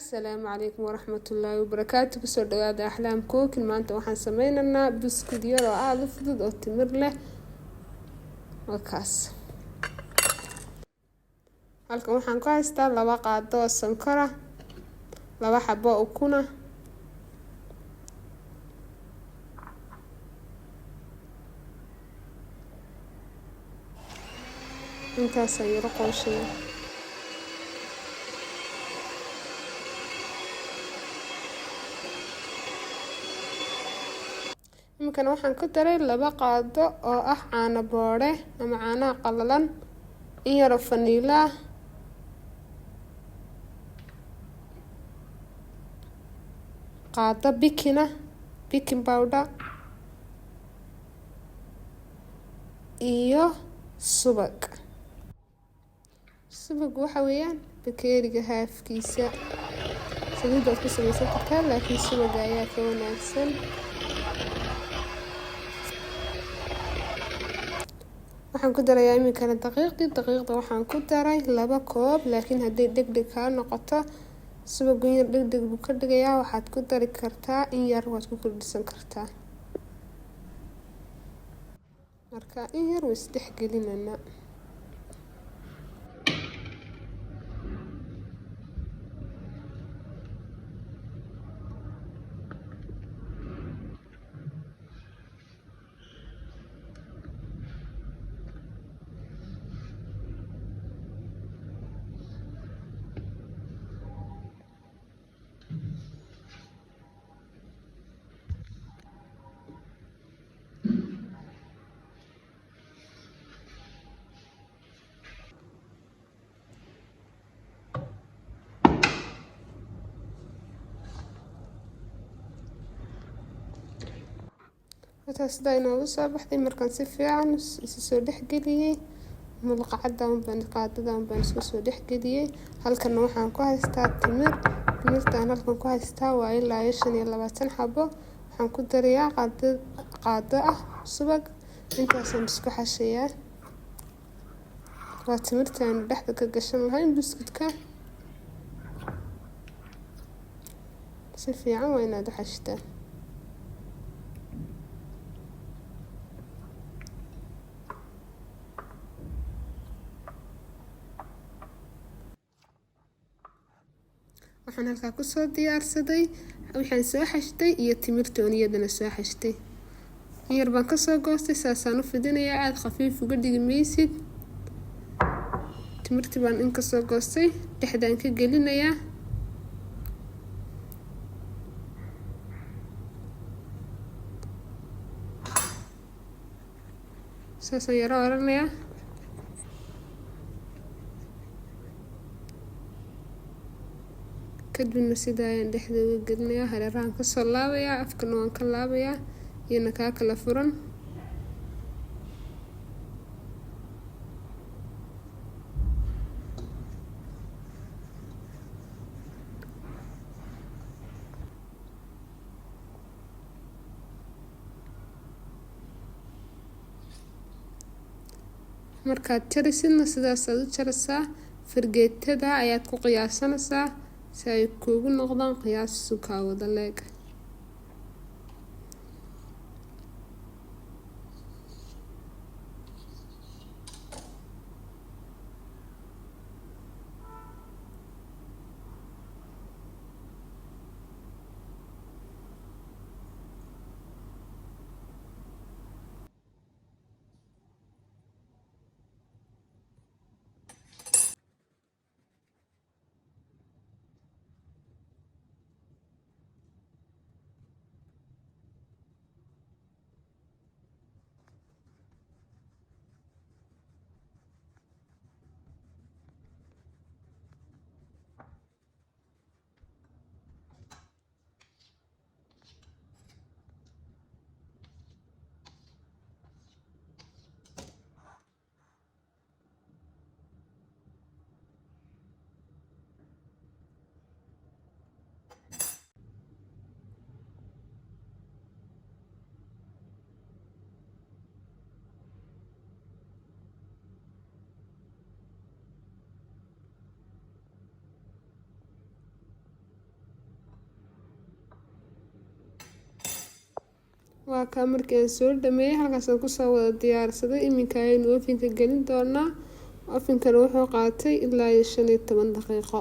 السلام عليكم ورحمة الله وبركاته. كسر دوادا أحلام كوكل maanta waxaan sameynaynaa buskud yar oo aad u fudud oo timir leh wakaas halkan waxaan ku haystaa 2 qaado oo sonkor ah 2 xabo oo ukun ah intaas ayuu qoyshay يمكن waxaan ku daray 2 qaado oo ah caano boore ama caanaha qalalan in yar oo vanilla qaado baking powder iyo subag waxa weeyaan bakeeriga haafkiisa saliidda ku samaysan kartaa laakiin subaga ayaa ka wanaagsan waxaan ku darayaa imikana daqiiqda waxaan ku daray 2 koob laakiin haday degdeg ka noqoto subagu yar degdeg buu ka dhigayaa waxaad ku dari kartaa in yar waad ku kordhisan kartaa marka in yar way isdhex gelinayna sida inoo soo baxday markaan si fiican soo dhexgeliyay mulqacadan baan isku soo dhexgeliyay halkan waxaan ku haystaa timirtaan halkan ku haystaa waa ilaa 25 xabo waxaan ku darayaa qaado ah subag intaas aan isku xashiyaa waa timirtaan dhexda ka gashan lahayn biskudka si fiican waa inaad xashtaa waxaan halka ku soo diyaarsaday waxaan soo xashtay iyo timirtooniyadana soo xashtay yar baan ka soo goostay saasaan u fidinayaa aad khafiif uga dhigmaysid timirtii baan in ka soo goostay dhexdaan ka gelinayaa saasaan yaro oranayaa kadibna sida ayaan dhexda uga gelinayaa hareerahan ka soo laabayaa afkana waan ka laabayaa iyana kaa kala furan markaad jarisidna sidaas aad u jaraysaa fargeetada ayaad ku qiyaasanaysaa si ay kuugu noqdaan qiyaas sukaa wada leeg waa kaa markii aan soo dhameeyay halkaasaan kusoo wada diyaarsaday. Iminka ayaynu ofinka gelin doonaa. Ofinkana wuxuu qaatay ilaa 15 daqiiqo.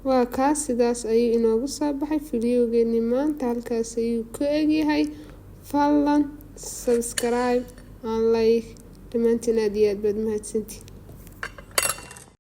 waa kaa sidaas ayuu inoogu soo baxay fideogeeni maanta. Halkaas ayuu ku egyahay. Fadlan subscribe and like. Dhammaantiin aad iyo aad baad mahadsantihiin.